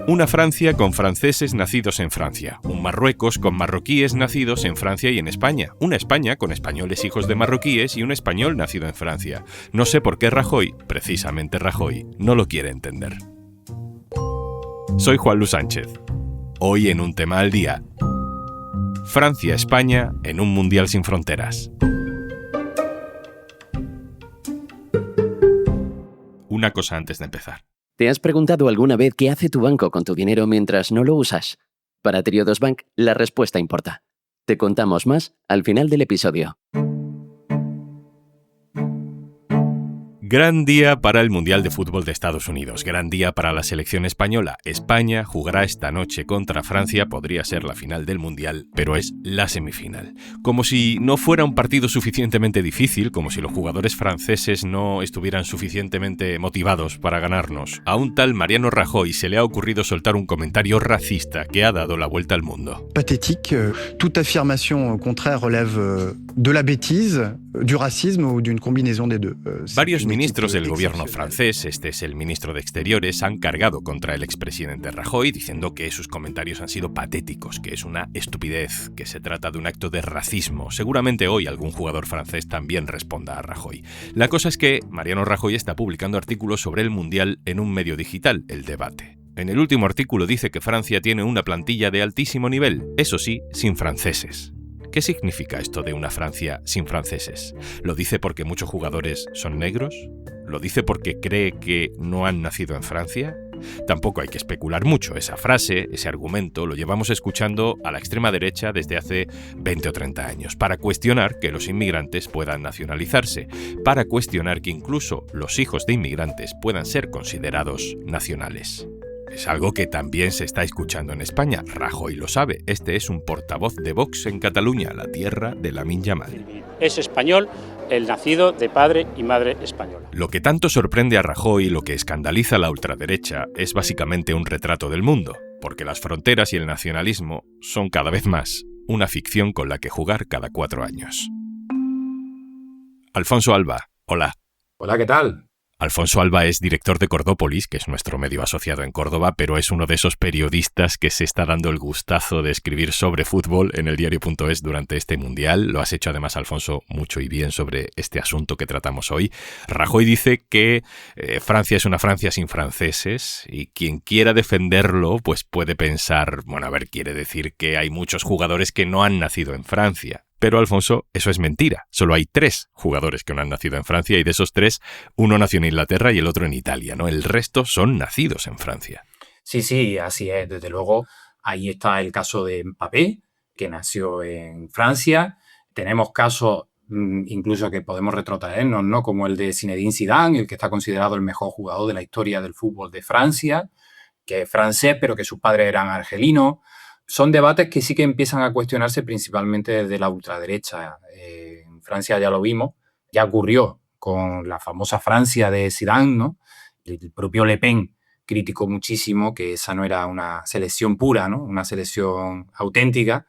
Una Francia con franceses nacidos en Francia, un Marruecos con marroquíes nacidos en Francia y en España, una España con españoles hijos de marroquíes y un español nacido en Francia. No sé por qué Rajoy, precisamente Rajoy, no lo quiere entender. Soy Juan Luis Sánchez. Hoy en Un Tema al Día. Francia-España en un Mundial sin fronteras. Una cosa antes de empezar. ¿Te has preguntado alguna vez qué hace tu banco con tu dinero mientras no lo usas? Para Triodos Bank, la respuesta importa. Te contamos más al final del episodio. Gran día para el Mundial de Fútbol de Estados Unidos, gran día para la selección española. España jugará esta noche contra Francia, podría ser la final del Mundial, pero es la semifinal. Como si no fuera un partido suficientemente difícil, como si los jugadores franceses no estuvieran suficientemente motivados para ganarnos, a un tal Mariano Rajoy se le ha ocurrido soltar un comentario racista que ha dado la vuelta al mundo. Pathétique, toute affirmation contraire relève de la bêtise, du racisme ou d'une combinaison des deux. Varios ministros del gobierno francés, este es el ministro de Exteriores, han cargado contra el expresidente Rajoy diciendo que sus comentarios han sido patéticos, que es una estupidez, que se trata de un acto de racismo. Seguramente hoy algún jugador francés también responda a Rajoy. La cosa es que Mariano Rajoy está publicando artículos sobre el Mundial en un medio digital, El Debate. En el último artículo dice que Francia tiene una plantilla de altísimo nivel, eso sí, sin franceses. ¿Qué significa esto de una Francia sin franceses? ¿Lo dice porque muchos jugadores son negros? ¿Lo dice porque cree que no han nacido en Francia? Tampoco hay que especular mucho. Esa frase, ese argumento, lo llevamos escuchando a la extrema derecha desde hace 20 o 30 años, para cuestionar que los inmigrantes puedan nacionalizarse, para cuestionar que incluso los hijos de inmigrantes puedan ser considerados nacionales. Es algo que también se está escuchando en España. Rajoy lo sabe. Este es un portavoz de Vox en Cataluña, la tierra de Lamine Yamal. Es español, el nacido de padre y madre española. Lo que tanto sorprende a Rajoy, lo que escandaliza a la ultraderecha, es básicamente un retrato del mundo, porque las fronteras y el nacionalismo son cada vez más una ficción con la que jugar cada 4 años. Alfonso Alba, hola. Hola, ¿qué tal? Alfonso Alba es director de Cordópolis, que es nuestro medio asociado en Córdoba, pero es uno de esos periodistas que se está dando el gustazo de escribir sobre fútbol en eldiario.es durante este Mundial. Lo has hecho además, Alfonso, mucho y bien sobre este asunto que tratamos hoy. Rajoy dice que Francia es una Francia sin franceses y quien quiera defenderlo pues puede pensar, quiere decir que hay muchos jugadores que no han nacido en Francia. Pero, Alfonso, eso es mentira. Solo hay 3 jugadores que no han nacido en Francia y de esos 3, uno nació en Inglaterra y el otro en Italia, ¿no? El resto son nacidos en Francia. Sí, así es. Desde luego, ahí está el caso de Mbappé, que nació en Francia. Tenemos casos incluso que podemos retrotraernos, ¿no? Como el de Zinedine Zidane, el que está considerado el mejor jugador de la historia del fútbol de Francia, que es francés, pero que sus padres eran argelinos. Son debates que sí que empiezan a cuestionarse principalmente desde la ultraderecha. En Francia ya lo vimos, ya ocurrió con la famosa Francia de Zidane, ¿no? El propio Le Pen criticó muchísimo que esa no era una selección pura, ¿no? Una selección auténtica,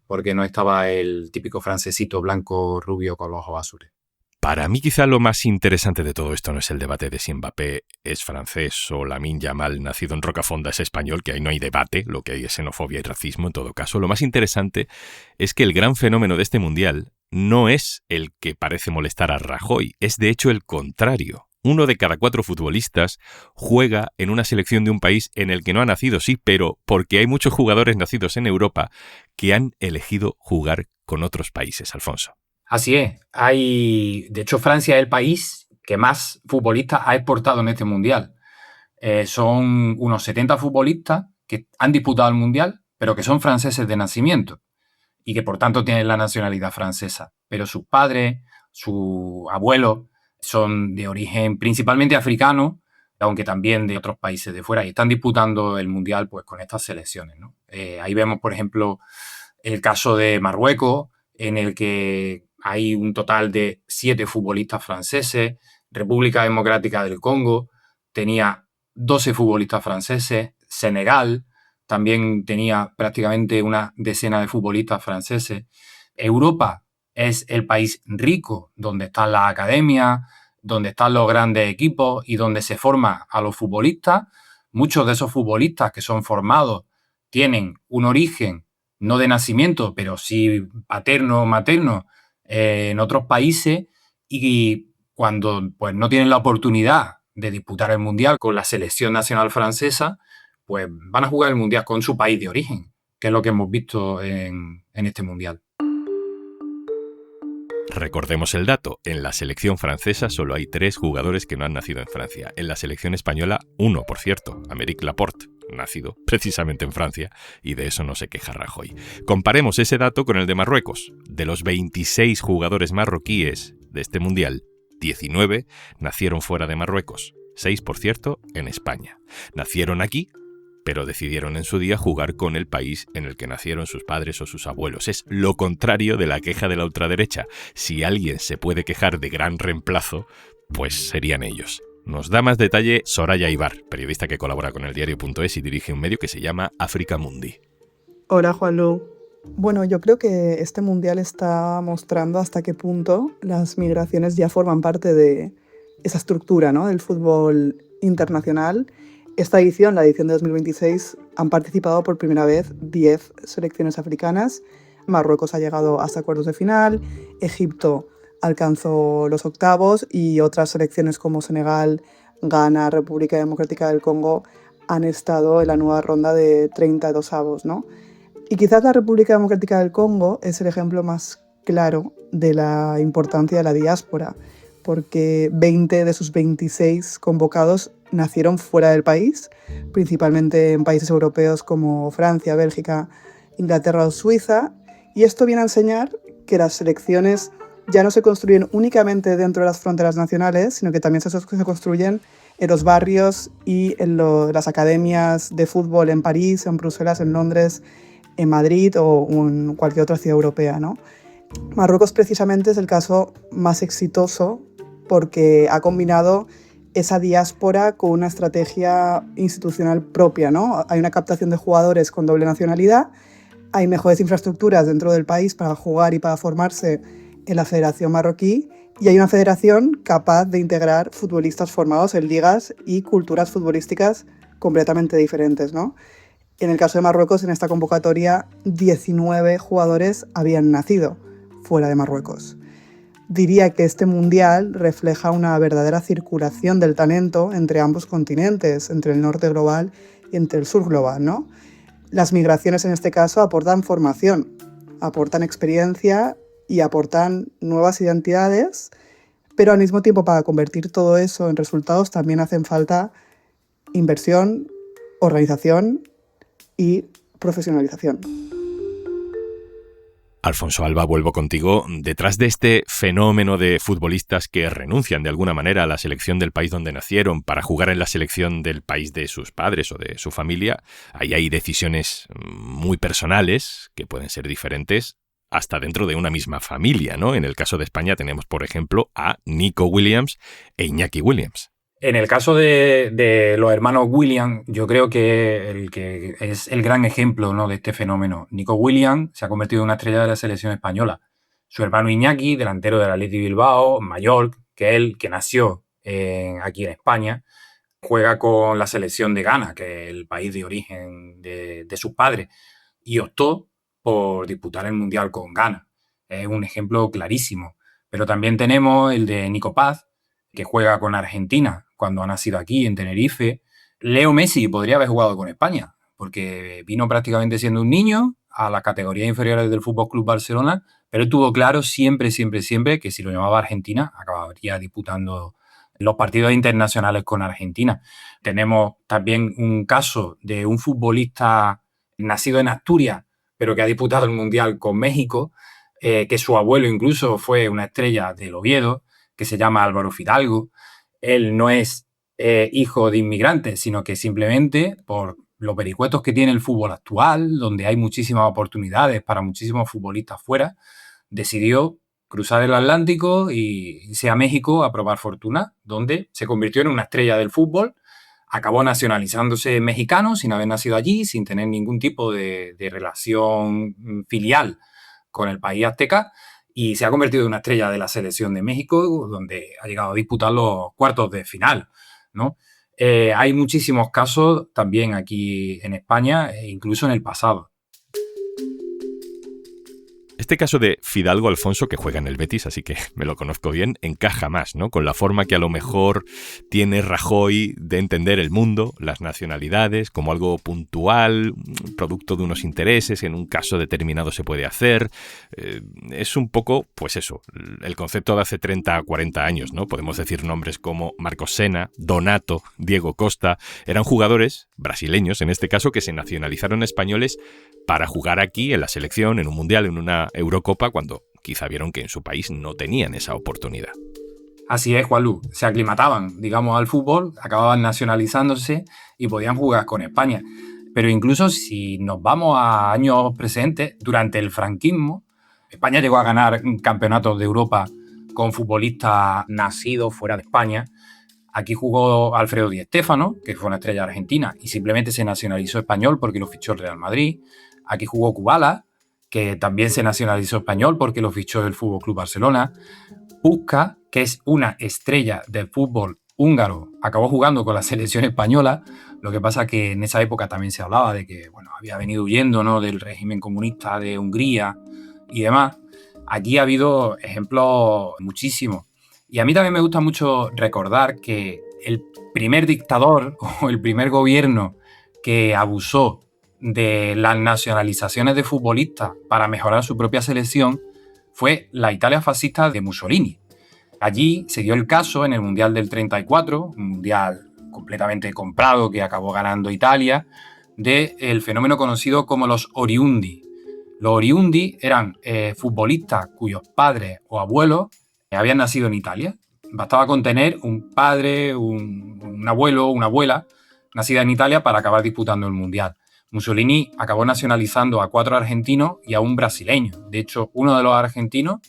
porque no estaba el típico francesito blanco rubio con los ojos azules. Para mí quizá lo más interesante de todo esto no es el debate de si Mbappé es francés o Lamine Yamal, nacido en Rocafonda, es español, que ahí no hay debate, lo que hay es xenofobia y racismo en todo caso. Lo más interesante es que el gran fenómeno de este Mundial no es el que parece molestar a Rajoy, es de hecho el contrario. 1 de cada 4 futbolistas juega en una selección de un país en el que no ha nacido, sí, pero porque hay muchos jugadores nacidos en Europa que han elegido jugar con otros países, Alfonso. Así es. De hecho, Francia es el país que más futbolistas ha exportado en este Mundial. Son unos 70 futbolistas que han disputado el Mundial, pero que son franceses de nacimiento y que por tanto tienen la nacionalidad francesa. Pero sus padres, sus abuelos son de origen principalmente africano, aunque también de otros países de fuera, y están disputando el Mundial pues, con estas selecciones, ¿no? Ahí vemos, por ejemplo, el caso de Marruecos, en el que hay un total de 7 futbolistas franceses. República Democrática del Congo tenía 12 futbolistas franceses. Senegal también tenía prácticamente una decena de futbolistas franceses. Europa es el país rico donde están las academias, donde están los grandes equipos y donde se forma a los futbolistas. muchos de esos futbolistas que son formados tienen un origen, no de nacimiento, pero sí paterno o materno, en otros países, y cuando pues, no tienen la oportunidad de disputar el Mundial con la selección nacional francesa, pues van a jugar el Mundial con su país de origen, que es lo que hemos visto en este Mundial. Recordemos el dato, en la selección francesa solo hay 3 jugadores que no han nacido en Francia. En la selección española, 1, por cierto, Aymeric Laporte, nacido precisamente en Francia, y de eso no se queja Rajoy. Comparemos ese dato con el de Marruecos. De los 26 jugadores marroquíes de este Mundial, 19 nacieron fuera de Marruecos, 6, por cierto, en España. Nacieron aquí, pero decidieron en su día jugar con el país en el que nacieron sus padres o sus abuelos. Es lo contrario de la queja de la ultraderecha. Si alguien se puede quejar de gran reemplazo, pues serían ellos. Nos da más detalle Soraya Ibar, periodista que colabora con el diario.es y dirige un medio que se llama Africa Mundi. Hola, Juanlu. Bueno, yo creo que este Mundial está mostrando hasta qué punto las migraciones ya forman parte de esa estructura, ¿no?, del fútbol internacional. Esta edición, la edición de 2026, han participado por primera vez 10 selecciones africanas. Marruecos ha llegado hasta cuartos de final, Egipto alcanzó los octavos y otras selecciones como Senegal, Ghana, República Democrática del Congo han estado en la nueva ronda de 32avos, ¿no? Y quizás la República Democrática del Congo es el ejemplo más claro de la importancia de la diáspora, porque 20 de sus 26 convocados nacieron fuera del país, principalmente en países europeos como Francia, Bélgica, Inglaterra o Suiza, y esto viene a enseñar que las selecciones ya no se construyen únicamente dentro de las fronteras nacionales, sino que también se construyen en los barrios y en las academias de fútbol en París, en Bruselas, en Londres, en Madrid o en cualquier otra ciudad europea, ¿no? Marruecos precisamente es el caso más exitoso porque ha combinado esa diáspora con una estrategia institucional propia, ¿no? Hay una captación de jugadores con doble nacionalidad, hay mejores infraestructuras dentro del país para jugar y para formarse en la Federación Marroquí y hay una federación capaz de integrar futbolistas formados en ligas y culturas futbolísticas completamente diferentes, ¿no? En el caso de Marruecos, en esta convocatoria, 19 jugadores habían nacido fuera de Marruecos. Diría que este Mundial refleja una verdadera circulación del talento entre ambos continentes, entre el norte global y entre el sur global, ¿no? Las migraciones en este caso aportan formación, aportan experiencia y aportan nuevas identidades, pero al mismo tiempo para convertir todo eso en resultados también hacen falta inversión, organización y profesionalización. Alfonso Alba, vuelvo contigo. Detrás de este fenómeno de futbolistas que renuncian de alguna manera a la selección del país donde nacieron para jugar en la selección del país de sus padres o de su familia, ahí hay decisiones muy personales que pueden ser diferentes hasta dentro de una misma familia, ¿no? En el caso de España tenemos, por ejemplo, a Nico Williams e Iñaki Williams. En el caso de los hermanos Williams, yo creo que el que es el gran ejemplo, ¿no?, de este fenómeno. Nico Williams se ha convertido en una estrella de la selección española. Su hermano Iñaki, delantero del Athletic Bilbao, mayor que él, que nació aquí en España, juega con la selección de Ghana, que es el país de origen de sus padres, y optó por disputar el Mundial con Ghana. Es un ejemplo clarísimo. Pero también tenemos el de Nico Paz, que juega con Argentina cuando ha nacido aquí, en Tenerife. Leo Messi podría haber jugado con España, porque vino prácticamente siendo un niño a las categorías inferiores del Fútbol Club Barcelona, pero él tuvo claro siempre que si lo llamaba Argentina, acabaría disputando los partidos internacionales con Argentina. Tenemos también un caso de un futbolista nacido en Asturias, pero que ha disputado el Mundial con México, que su abuelo incluso fue una estrella del Oviedo, que se llama Álvaro Fidalgo. Él no es hijo de inmigrantes, sino que simplemente por los vericuetos que tiene el fútbol actual, donde hay muchísimas oportunidades para muchísimos futbolistas fuera, decidió cruzar el Atlántico y irse a México a probar fortuna, donde se convirtió en una estrella del fútbol, acabó nacionalizándose mexicano sin haber nacido allí, sin tener ningún tipo de relación filial con el país azteca, y se ha convertido en una estrella de la selección de México, donde ha llegado a disputar los cuartos de final, ¿no? Hay muchísimos casos también aquí en España e incluso en el pasado. Este caso de Fidalgo Alfonso, que juega en el Betis, así que me lo conozco bien, encaja más, ¿no? Con la forma que a lo mejor tiene Rajoy de entender el mundo, las nacionalidades, como algo puntual, producto de unos intereses, en un caso determinado se puede hacer. Es un poco, pues eso, el concepto de hace 30 o 40 años, ¿no? Podemos decir nombres como Marcos Sena, Donato, Diego Costa. Eran jugadores brasileños, en este caso, que se nacionalizaron españoles para jugar aquí en la selección, en un mundial, en una Eurocopa, cuando quizá vieron que en su país no tenían esa oportunidad. Así es, Juanlu. Se aclimataban, digamos, al fútbol, acababan nacionalizándose y podían jugar con España. Pero incluso si nos vamos a años presentes, durante el franquismo, España llegó a ganar campeonatos de Europa con futbolistas nacidos fuera de España. Aquí jugó Alfredo Di Stéfano, que fue una estrella argentina, y simplemente se nacionalizó español porque lo fichó el Real Madrid. Aquí jugó Kubala, que también se nacionalizó español porque lo fichó el Fútbol Club Barcelona. Puskás, que es una estrella del fútbol húngaro, acabó jugando con la selección española. Lo que pasa que en esa época también se hablaba de que había venido huyendo, ¿no?, del régimen comunista de Hungría y demás. Aquí ha habido ejemplos muchísimos. Y a mí también me gusta mucho recordar que el primer dictador o el primer gobierno que abusó de las nacionalizaciones de futbolistas para mejorar su propia selección fue la Italia fascista de Mussolini. Allí se dio el caso en el Mundial del 34, un mundial completamente comprado que acabó ganando Italia, del fenómeno conocido como los oriundi. Los oriundi eran futbolistas cuyos padres o abuelos habían nacido en Italia. Bastaba con tener un padre, un abuelo o una abuela nacida en Italia para acabar disputando el mundial. Mussolini acabó nacionalizando a 4 argentinos y a un brasileño. De hecho, uno de los argentinos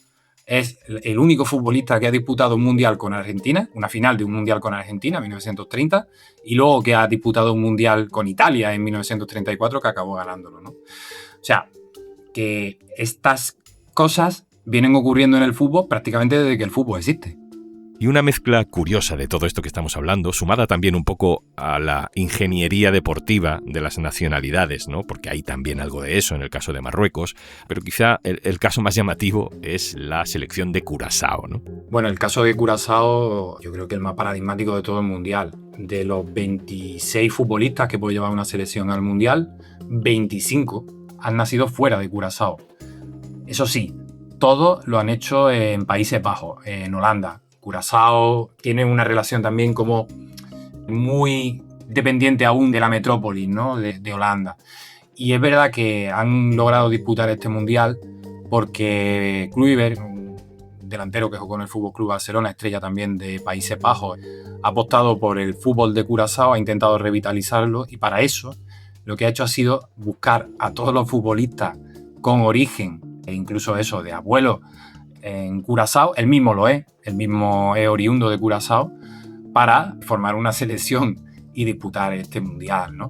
es el único futbolista que ha disputado un mundial con Argentina, una final de un mundial con Argentina en 1930, y luego que ha disputado un mundial con Italia en 1934, que acabó ganándolo, ¿no? O sea, que estas cosas vienen ocurriendo en el fútbol prácticamente desde que el fútbol existe. Y una mezcla curiosa de todo esto que estamos hablando, sumada también un poco a la ingeniería deportiva de las nacionalidades, ¿no? Porque hay también algo de eso en el caso de Marruecos, pero quizá el caso más llamativo es la selección de Curazao, ¿no? Bueno, el caso de Curazao yo creo que es el más paradigmático de todo el Mundial. De los 26 futbolistas que puede llevar una selección al Mundial, 25 han nacido fuera de Curazao. Eso sí, todos lo han hecho en Países Bajos, en Holanda. Curazao tiene una relación también como muy dependiente aún de la metrópoli, ¿no?, de Holanda. Y es verdad que han logrado disputar este mundial porque Kluivert, un delantero que jugó en el Fútbol Club Barcelona, estrella también de Países Bajos, ha apostado por el fútbol de Curazao, ha intentado revitalizarlo, y para eso lo que ha hecho ha sido buscar a todos los futbolistas con origen, e incluso eso, de abuelos en Curazao. Él mismo lo es, él mismo es oriundo de Curazao, para formar una selección y disputar este mundial, ¿no?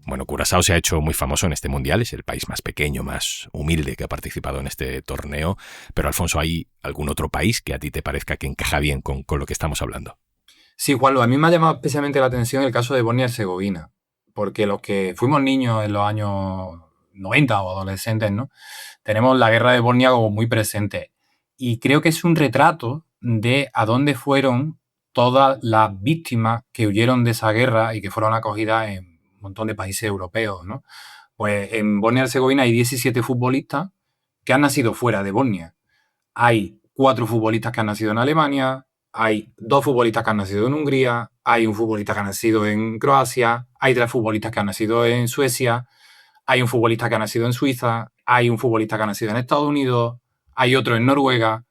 Bueno, Curazao se ha hecho muy famoso en este mundial, es el país más pequeño, más humilde que ha participado en este torneo, pero Alfonso, ¿hay algún otro país que a ti te parezca que encaja bien con lo que estamos hablando? Sí, Juanlo, a mí me ha llamado especialmente la atención el caso de Bosnia y Herzegovina, porque los que fuimos niños en los años 90 o adolescentes, ¿no?, tenemos la guerra de Bosnia como muy presente. Y creo que es un retrato de a dónde fueron todas las víctimas que huyeron de esa guerra y que fueron acogidas en un montón de países europeos, ¿no? Pues en Bosnia y Herzegovina hay 17 futbolistas que han nacido fuera de Bosnia. Hay 4 futbolistas que han nacido en Alemania, hay 2 futbolistas que han nacido en Hungría, hay un futbolista que ha nacido en Croacia, hay 3 futbolistas que han nacido en Suecia, hay un futbolista que ha nacido en Suiza, hay un futbolista que ha nacido en Estados Unidos, hay otro en Noruega,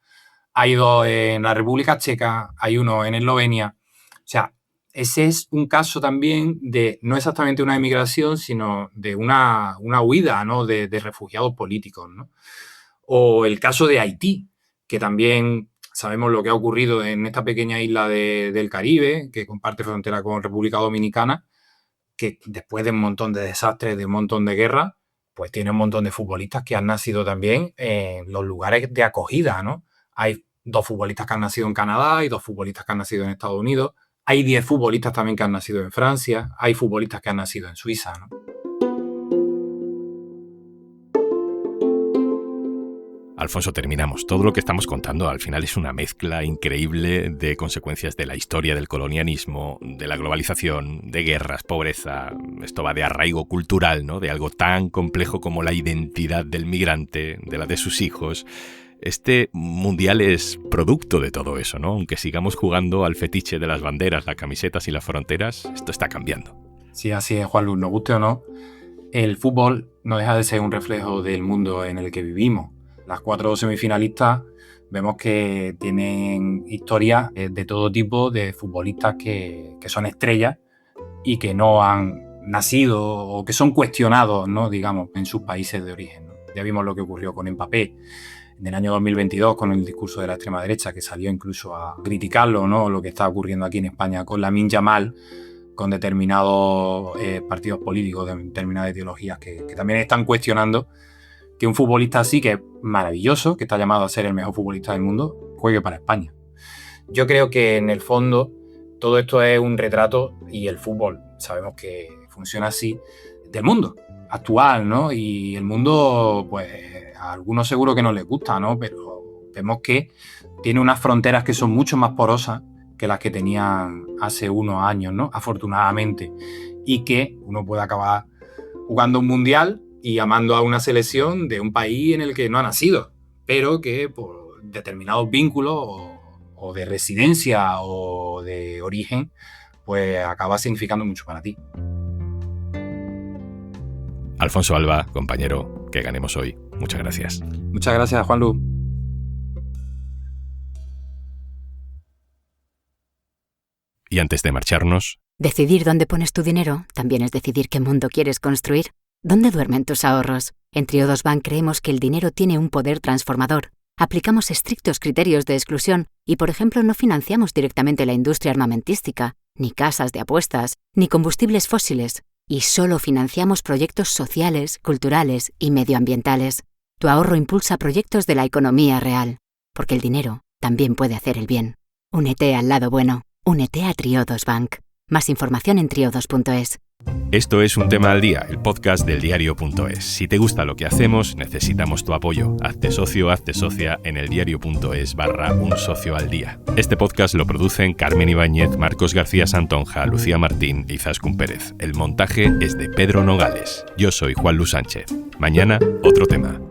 hay 2 en la República Checa, hay uno en Eslovenia. O sea, ese es un caso también de no exactamente una emigración, sino de una huida, ¿no?, de refugiados políticos, ¿no? O el caso de Haití, que también sabemos lo que ha ocurrido en esta pequeña isla del Caribe, que comparte frontera con República Dominicana, que después de un montón de desastres, de un montón de guerras, pues tiene un montón de futbolistas que han nacido también en los lugares de acogida, ¿no? Hay 2 futbolistas que han nacido en Canadá y 2 futbolistas que han nacido en Estados Unidos. Hay 10 futbolistas también que han nacido en Francia. Hay futbolistas que han nacido en Suiza, ¿no? Alfonso, terminamos. Todo lo que estamos contando al final es una mezcla increíble de consecuencias de la historia del colonialismo, de la globalización, de guerras, pobreza. Esto va de arraigo cultural, ¿no? De algo tan complejo como la identidad del migrante, de la de sus hijos. Este mundial es producto de todo eso, ¿no? Aunque sigamos jugando al fetiche de las banderas, las camisetas y las fronteras, esto está cambiando. Sí, así es, Juanlu, nos guste o no, el fútbol no deja de ser un reflejo del mundo en el que vivimos. Las 4 semifinalistas vemos que tienen historias de todo tipo de futbolistas que son estrellas y que no han nacido o que son cuestionados, ¿no? Digamos, en sus países de origen, ¿no? Ya vimos lo que ocurrió con Mbappé en el año 2022 con el discurso de la extrema derecha, que salió incluso a criticarlo, ¿no? Lo que está ocurriendo aquí en España con Lamine Yamal, con determinados partidos políticos, de determinadas ideologías que también están cuestionando que un futbolista así, que es maravilloso, que está llamado a ser el mejor futbolista del mundo, juegue para España. Yo creo que en el fondo todo esto es un retrato, y el fútbol sabemos que funciona así, del mundo actual, ¿no? Y el mundo, pues a algunos seguro que no les gusta, ¿no? Pero vemos que tiene unas fronteras que son mucho más porosas que las que tenían hace unos años, ¿no? Afortunadamente. Y que uno puede acabar jugando un mundial y amando a una selección de un país en el que no ha nacido, pero que por determinados vínculos o de residencia o de origen, pues acaba significando mucho para ti. Alfonso Alba, compañero, que ganemos hoy. Muchas gracias. Muchas gracias, Juanlu. Y antes de marcharnos... Decidir dónde pones tu dinero también es decidir qué mundo quieres construir. ¿Dónde duermen tus ahorros? En Triodos Bank creemos que el dinero tiene un poder transformador. Aplicamos estrictos criterios de exclusión y, por ejemplo, no financiamos directamente la industria armamentística, ni casas de apuestas, ni combustibles fósiles. Y solo financiamos proyectos sociales, culturales y medioambientales. Tu ahorro impulsa proyectos de la economía real. Porque el dinero también puede hacer el bien. Únete al lado bueno. Únete a Triodos Bank. Más información en triodos.es. Esto es Un Tema al Día, el podcast del diario.es. Si te gusta lo que hacemos, necesitamos tu apoyo. Hazte socio, hazte socia en eldiario.es/Un Socio al Día. Este podcast lo producen Carmen Ibáñez, Marcos García Santonja, Lucía Martín y Izaskun Pérez. El montaje es de Pedro Nogales. Yo soy Juanlu Sánchez. Mañana, otro tema.